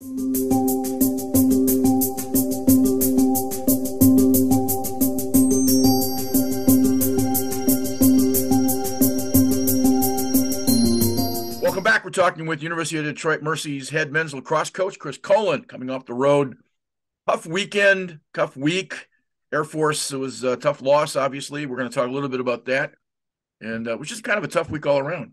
Welcome back. We're talking with University of Detroit Mercy's head men's lacrosse coach, Chris Colin, coming off the road. Tough weekend, tough week. Air Force, it was a tough loss, obviously. We're going to talk a little bit about that. And it was just kind of a tough week all around.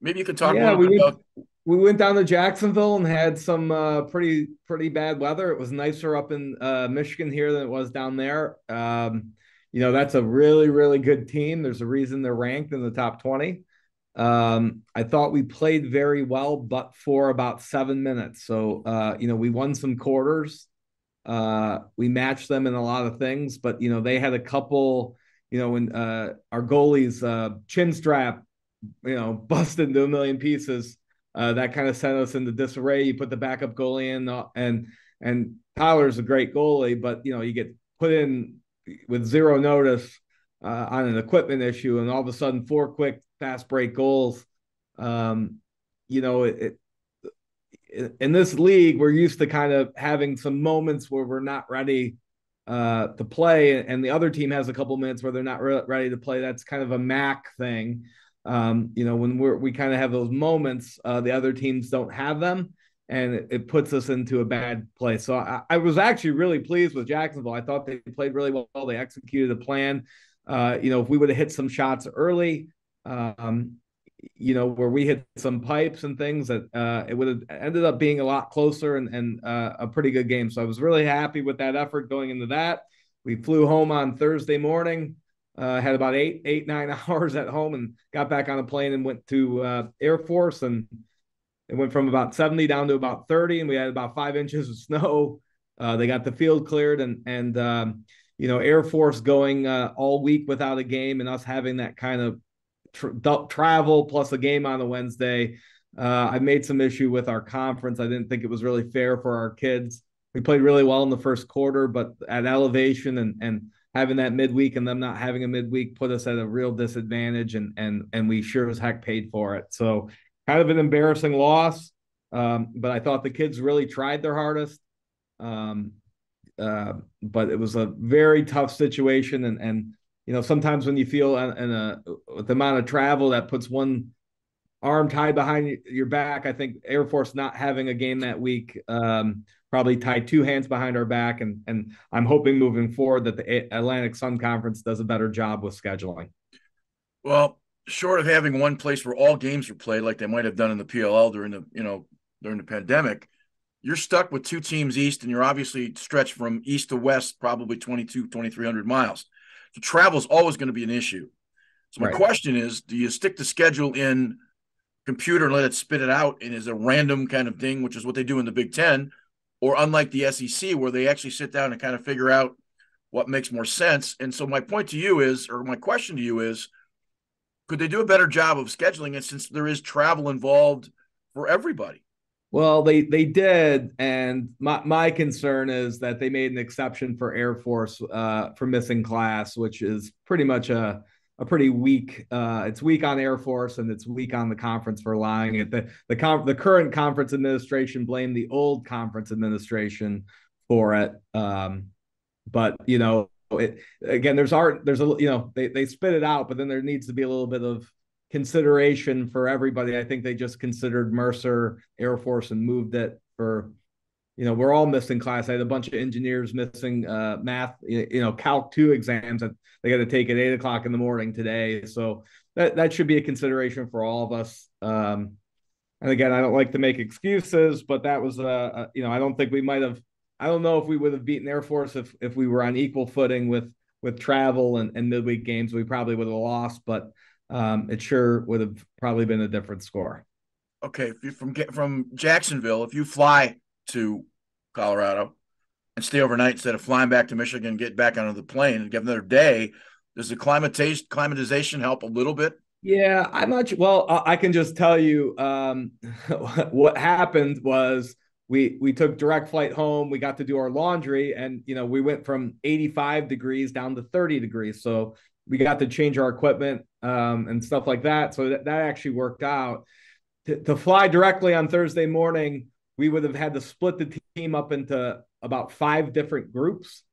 Maybe you can talk a Yeah, little bit about. we went down to Jacksonville and had some pretty bad weather. It was nicer up in Michigan here than it was down there. That's a really good team. There's a reason they're ranked in the top 20. I thought we played very well, but for about 7 minutes. So we won some quarters. We matched them in a lot of things, but they had a couple. When our goalie's chin strap busted into a million pieces. That kind of sent us into disarray. You put the backup goalie in, and Tyler's a great goalie, but you get put in with zero notice on an equipment issue, and all of a sudden 4 quick fast break goals. In this league, we're used to kind of having some moments where we're not ready to play, and the other team has a couple minutes where they're not ready to play. That's kind of a MAC thing. When we kind of have those moments, the other teams don't have them, and it puts us into a bad place. So I was actually really pleased with Jacksonville. I thought they played really well. They executed a plan. If we would have hit some shots early, where we hit some pipes and things, that it would have ended up being a lot closer and a pretty good game. So I was really happy with that effort going into that. We flew home on Thursday morning. Had about 9 hours at home and got back on a plane and went to Air Force, and it went from about 70 down to about 30, and we had about 5 inches of snow. They got the field cleared, and Air Force going all week without a game, and us having that kind of travel plus a game on a Wednesday. I made some issue with our conference. I didn't think it was really fair for our kids. We played really well in the first quarter, but at elevation and having that midweek and them not having a midweek put us at a real disadvantage, and we sure as heck paid for it. So kind of an embarrassing loss, but I thought the kids really tried their hardest. But it was a very tough situation, and sometimes when you feel with the amount of travel that puts one arm tied behind your back, I think Air Force not having a game that week probably tied two hands behind our back, and I'm hoping moving forward that the Atlantic Sun Conference does a better job with scheduling. Well, short of having one place where all games are played, like they might have done in the PLL during the pandemic, you're stuck with two teams east, and you're obviously stretched from east to west, probably 2,300 miles. So travel is always going to be an issue. So my Right. question is, do you stick the schedule in computer and let it spit it out and is a random kind of thing, which is what they do in the Big Ten, or unlike the SEC, where they actually sit down and kind of figure out what makes more sense? And so my point to you is, or my question to you is, could they do a better job of scheduling it since there is travel involved for everybody? Well, they did, and my concern is that they made an exception for Air Force for missing class, which is pretty much a pretty weak. It's weak on Air Force, and it's weak on the conference for allowing it. The current conference administration blamed the old conference administration for it. But again, there's they spit it out, but then there needs to be a little bit of consideration for everybody. I think they just considered Mercer Air Force and moved it for, we're all missing class. I had a bunch of engineers missing math, Calc 2 exams that they got to take at 8 o'clock in the morning today. So that should be a consideration for all of us. And again, I don't like to make excuses, but that was, I don't think we might have, I don't know if we would have beaten Air Force if we were on equal footing with travel and midweek games. We probably would have lost, but it sure would have probably been a different score. Okay, if you're from Jacksonville, if you fly to Colorado and stay overnight instead of flying back to Michigan, get back onto the plane and get another day, does the climatization help a little bit? Yeah, I'm not. Well, I can just tell you what happened was we took direct flight home. We got to do our laundry, and we went from 85 degrees down to 30 degrees. So we got to change our equipment and stuff like that. So that actually worked out. To fly directly on Thursday morning we would have had to split the team up into about 5 different groups.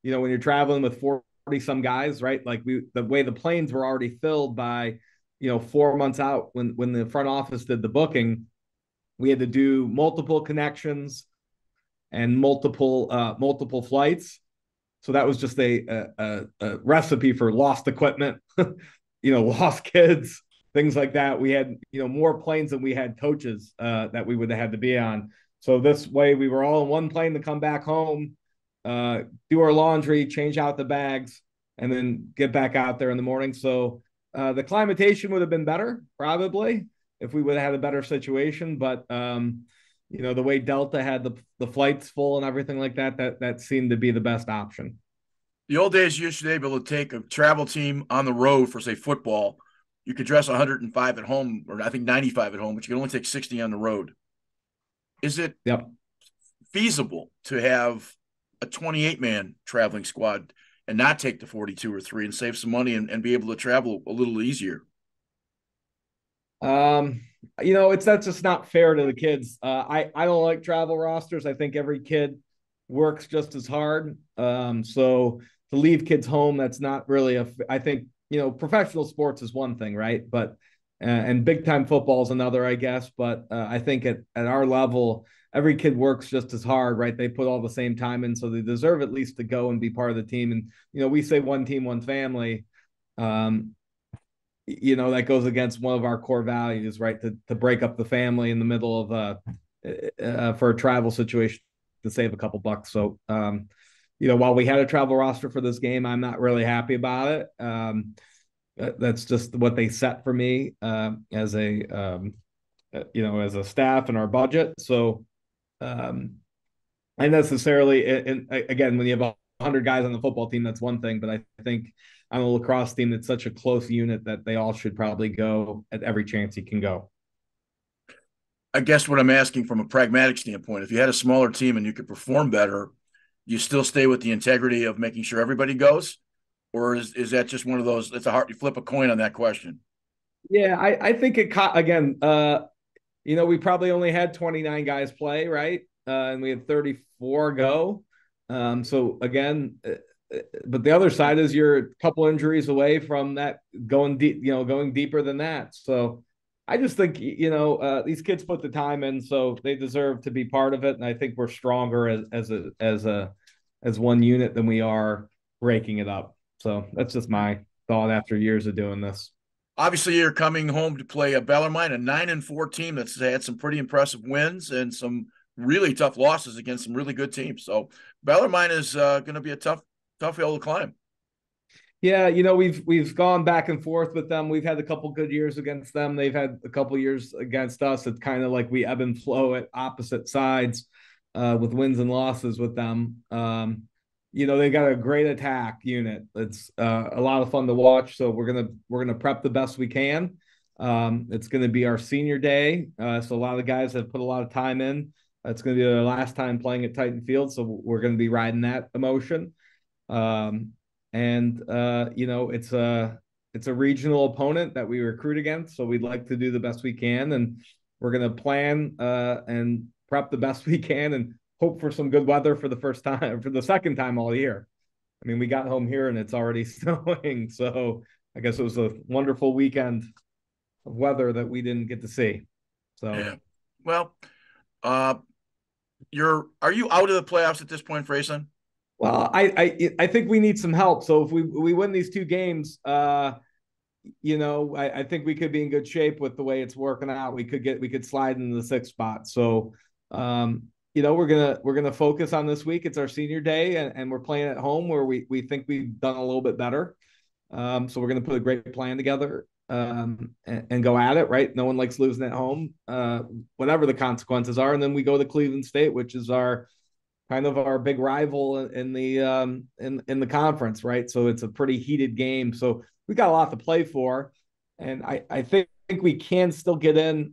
When you're traveling with 40 some guys, right? Like the way the planes were already filled by, 4 months out when the front office did the booking, we had to do multiple connections and multiple flights. So that was just a recipe for lost equipment, lost kids, things like that. We had more planes than we had coaches that we would have had to be on. So this way, we were all in one plane to come back home, do our laundry, change out the bags, and then get back out there in the morning. So the climatation would have been better, probably, if we would have had a better situation. But the way Delta had the flights full and everything like that seemed to be the best option. The old days, you used to be able to take a travel team on the road for, say, football. You could dress 105 at home, or I think 95 at home, but you can only take 60 on the road. Is it Yep. feasible to have a 28-man traveling squad and not take the 42 or 3 and save some money and be able to travel a little easier? That's just not fair to the kids. I don't like travel rosters. I think every kid works just as hard. So to leave kids home, that's not really I think, professional sports is one thing, right? But and big time football is another, I guess. But I think at our level, every kid works just as hard, right? They put all the same time in, so they deserve at least to go and be part of the team. And we say one team, one family. That goes against one of our core values, right? To break up the family in the middle of for a travel situation to save a couple bucks. So, while we had a travel roster for this game, I'm not really happy about it. That's just what they set for me as a staff and our budget. So, I necessarily, and again, when you have 100 guys on the football team, that's one thing. But I think on a lacrosse team, it's such a close unit that they all should probably go at every chance he can go. I guess what I'm asking from a pragmatic standpoint, if you had a smaller team and you could perform better, you still stay with the integrity of making sure everybody goes? Or is that just one of those, it's a hard, you flip a coin on that question? Yeah, I think again, we probably only had 29 guys play, right? And we had 34 go. So again, but the other side is you're a couple injuries away from that going deep, going deeper than that. So I just think, these kids put the time in, so they deserve to be part of it. And I think we're stronger as one unit than we are breaking it up. So that's just my thought after years of doing this. Obviously, you're coming home to play a Bellarmine, a 9-4 team that's had some pretty impressive wins and some really tough losses against some really good teams. So Bellarmine is going to be a tough hill to climb. Yeah, we've gone back and forth with them. We've had a couple good years against them. They've had a couple years against us. It's kind of like we ebb and flow at opposite sides with wins and losses with them. They got a great attack unit. It's a lot of fun to watch. So we're gonna prep the best we can. It's gonna be our senior day, so a lot of the guys have put a lot of time in. It's gonna be their last time playing at Titan Field, so we're gonna be riding that emotion. And it's a regional opponent that we recruit against, so we'd like to do the best we can, and we're gonna plan and prep the best we can and hope for some good weather for the second time all year. I mean, we got home here and it's already snowing. So I guess it was a wonderful weekend of weather that we didn't get to see. So, yeah. Well, are you out of the playoffs at this point, Freyson? well, I think we need some help. So if we win these 2 games, I think we could be in good shape with the way it's working out. We could slide into the 6th spot. So, we're gonna focus on this week. It's our senior day, and we're playing at home where we think we've done a little bit better. So we're gonna put a great plan together and go at it. Right? No one likes losing at home, whatever the consequences are. And then we go to Cleveland State, which is our kind of our big rival in the conference. Right? So it's a pretty heated game. So we got a lot to play for, and I think we can still get in,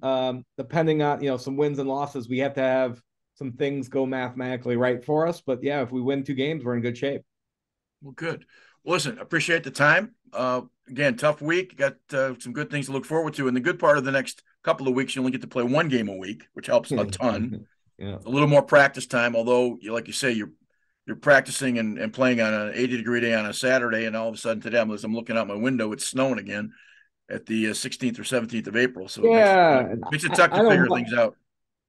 depending on some wins and losses. We have to have some things go mathematically right for us. But yeah, if we win 2 games, we're in good shape. Well, good. Well, listen, appreciate the time. Again, tough week. Got some good things to look forward to. And the good part of the next couple of weeks, you only get to play 1 game a week, which helps a ton. Yeah. A little more practice time, although, like you say, you're practicing and playing on an 80-degree day on a Saturday, and all of a sudden today, as I'm looking out my window, it's snowing again at the 16th or 17th of April. So it Yeah. makes it tough to I don't figure things out.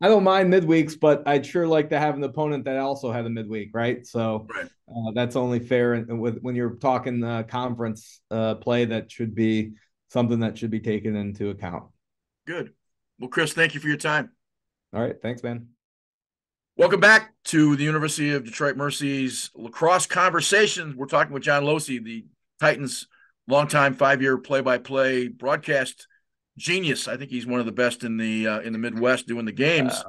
I don't mind midweeks, but I'd sure like to have an opponent that also had a midweek, right? So Right. that's only fair. And with when you're talking conference play, that should be something that should be taken into account. Good. Well, Chris, thank you for your time. All right, thanks, man. Welcome back to the University of Detroit Mercy's Lacrosse Conversations. We're talking with John Losey, the Titans' longtime 5-year play-by-play broadcast genius. I think he's one of the best in the Midwest doing the games.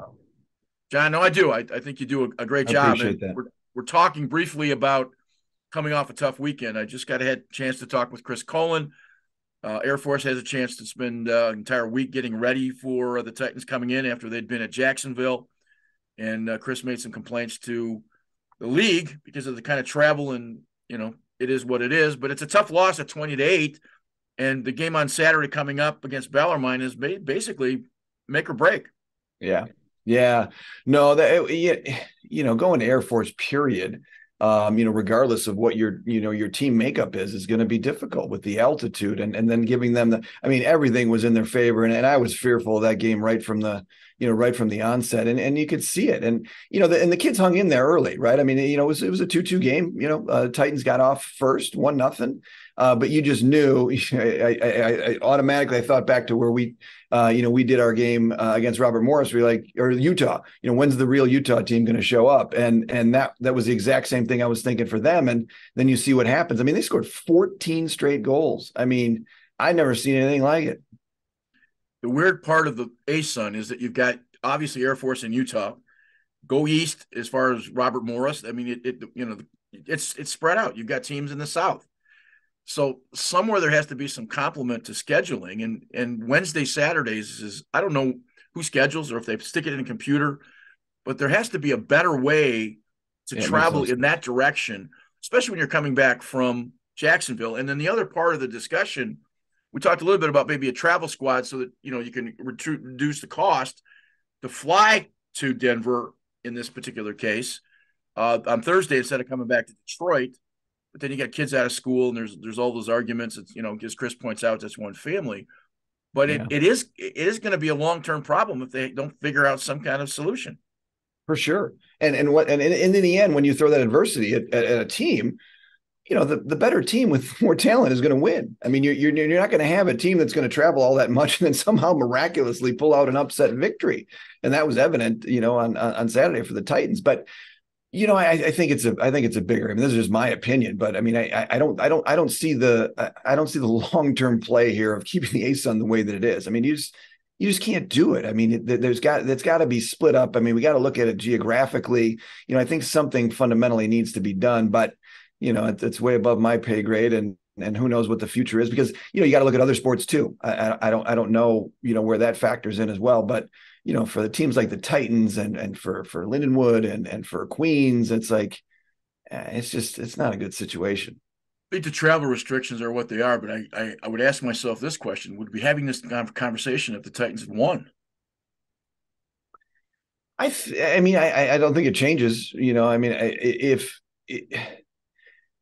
John, no, I do. I think you do a great I job. appreciate And that. we're talking briefly about coming off a tough weekend. I just got a chance to talk with Chris Colin. Air Force has a chance to spend an entire week getting ready for the Titans coming in after they'd been at Jacksonville. And Chris made some complaints to the league because of the kind of travel, and it is what it is. But it's a tough loss at 20-8, and the game on Saturday coming up against Bellarmine is basically make or break. Yeah. Yeah. No, that going to Air Force, period. Regardless of what your team makeup is going to be difficult with the altitude and then giving them everything was in their favor. And I was fearful of that game right from the onset, and you could see it. And, and the kids hung in there early, right? I mean, it was a 2-2 game, Titans got off first 1-0. But you just knew. I automatically thought back to where we did our game against Robert Morris. Or Utah. When's the real Utah team going to show up? And that was the exact same thing I was thinking for them. And then you see what happens. I mean, they scored 14 straight goals. I mean, I've never seen anything like it. The weird part of the ASUN is that you've got obviously Air Force in Utah. Go east as far as Robert Morris. I mean, it's spread out. You've got teams in the South. So somewhere there has to be some complement to scheduling, and Wednesday, Saturdays is, I don't know who schedules or if they stick it in a computer, but there has to be a better way to travel in that direction, especially when you're coming back from Jacksonville. And then the other part of the discussion, we talked a little bit about maybe a travel squad so that, you can reduce the cost to fly to Denver in this particular case on Thursday instead of coming back to Detroit. But then you got kids out of school, and there's all those arguments. It's, as Chris points out, that's one family. But it is going to be a long-term problem if they don't figure out some kind of solution. For sure. And in the end, when you throw that adversity at a team, the better team with more talent is going to win. I mean, you're not going to have a team that's going to travel all that much and then somehow miraculously pull out an upset victory. And that was evident, on Saturday for the Titans. But I think it's a bigger. I mean, this is just my opinion, but I mean, I don't see the long-term play here of keeping the ASUN the way that it is. I mean, you just can't do it. I mean, that's got to be split up. I mean, we got to look at it geographically. I think something fundamentally needs to be done, but it's way above my pay grade, and who knows what the future is, because you got to look at other sports too. I don't know where that factors in as well, but for the teams like the Titans and for Lindenwood and for Queens, it's like, it's not a good situation. I think the travel restrictions are what they are, but I would ask myself this question: would we be having this conversation if the Titans had won? I don't think it changes. I mean,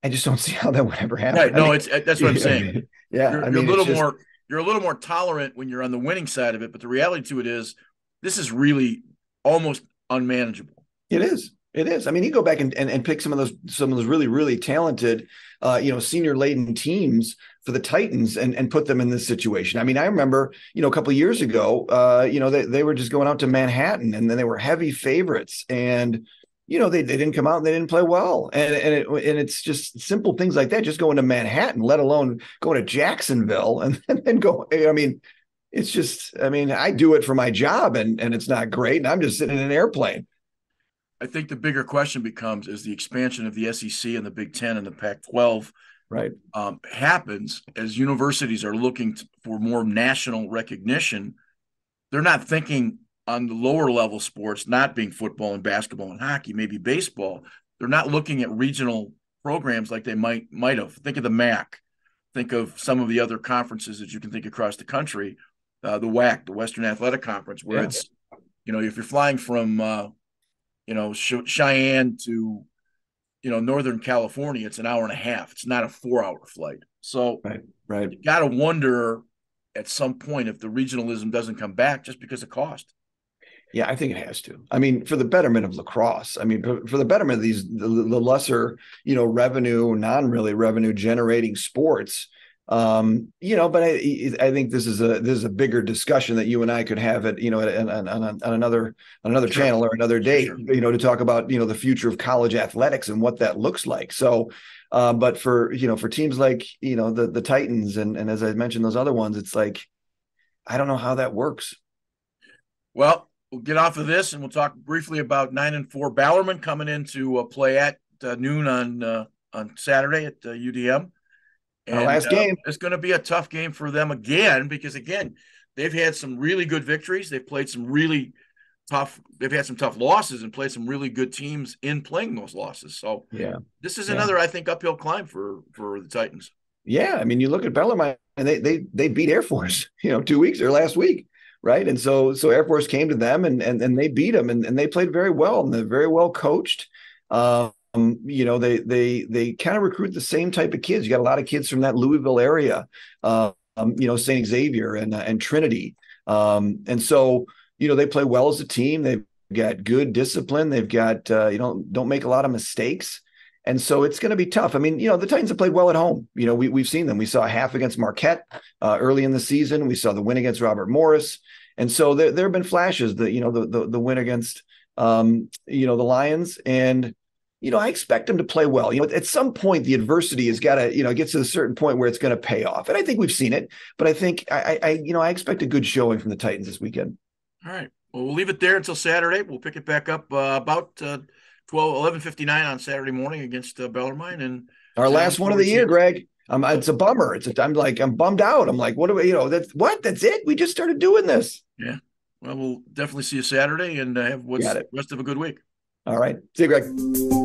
I just don't see how that would ever happen. Right? No, that's what I'm saying. Yeah, you're a little more tolerant when you're on the winning side of it, but the reality to it is, this is really almost unmanageable. It is. It is. I mean, you go back and pick some of those really, really talented, senior laden teams for the Titans and put them in this situation. I mean, I remember, a couple of years ago, they were just going out to Manhattan, and then they were heavy favorites, and they didn't come out and they didn't play well, and it's just simple things like that. Just going to Manhattan, let alone going to Jacksonville, and then go. I mean, it's just. I mean, I do it for my job, and it's not great, and I'm just sitting in an airplane. I think the bigger question becomes, is the expansion of the SEC and the Big Ten and the Pac-12 right happens as universities are looking for more national recognition. They're not thinking on the lower level sports, not being football and basketball and hockey, maybe baseball. They're not looking at regional programs like they might have. Think of the MAC. Think of some of the other conferences that you can think across the country. The WAC, the Western Athletic Conference, where it's, if you're flying from Cheyenne to, Northern California, it's an hour and a half. It's not a 4-hour flight. So Right. you got to wonder at some point if the regionalism doesn't come back just because of cost. Yeah, I think it has to. I mean, for the betterment of lacrosse. I mean, for the betterment of the lesser, revenue, non-really revenue generating sports. But I think this is a bigger discussion that you and I could have on another Sure. channel or another day, Sure. to talk about, the future of college athletics and what that looks like. So, but for teams like, the Titans and as I mentioned, those other ones, it's like, I don't know how that works. Well, we'll get off of this and we'll talk briefly about 9-4 Ballerman coming into play at noon on Saturday at UDM. Our And last game. it's going to be a tough game for them again, because again, they've had some really good victories. They've played some really tough. They've had some tough losses and played some really good teams in playing those losses. So this is another, I think, uphill climb for the Titans. Yeah, I mean, you look at Bellarmine and they beat Air Force, 2 weeks or last week, right? And so Air Force came to them and they beat them and they played very well and they're very well coached. They kind of recruit the same type of kids. You got a lot of kids from that Louisville area, St. Xavier and Trinity. And so, they play well as a team. They've got good discipline. They've got, don't make a lot of mistakes. And so it's going to be tough. I mean, the Titans have played well at home. We've seen them. We saw a half against Marquette early in the season. We saw the win against Robert Morris. And so there have been flashes, the win against, the Lions. And, I expect them to play well. At some point, the adversity has got to, get to a certain point where it's going to pay off. And I think we've seen it. But I think I expect a good showing from the Titans this weekend. All right. Well, we'll leave it there until Saturday. We'll pick it back up about 11:59 on Saturday morning against Bellarmine. And our last one of the year, Greg. It's a bummer. I'm bummed out. I'm like, what do we, that's it. We just started doing this. Yeah. Well, we'll definitely see you Saturday and have the rest of a good week. All right. See you, Greg.